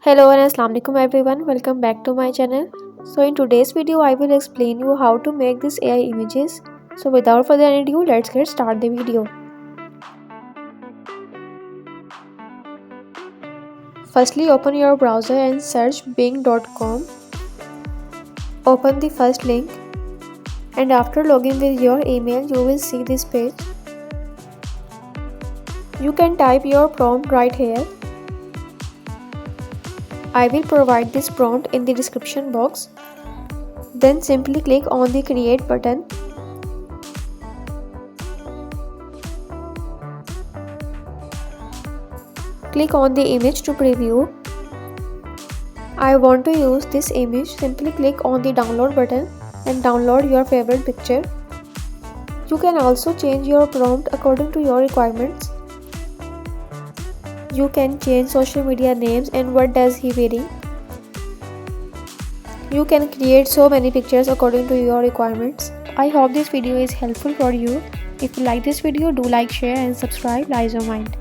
Hello and assalamu alaikum everyone, welcome back to my channel. So in today's video I will explain you how to make this AI images. So without further ado, let's get start the video. Firstly, open your browser and search bing.com. Open the first link and after logging with your email you will see this page. You can type your prompt right here. I will provide this prompt in the description box. Then simply click on the create button. Click on the image to preview. I want to use this image. Simply click on the download button and download your favorite picture. You can also change your prompt according to your requirements. You can change social media names and what does he wearing. You can create so many pictures according to your requirements. I hope this video is helpful for you. If you like this video, do like, share and subscribe. Lies your mind.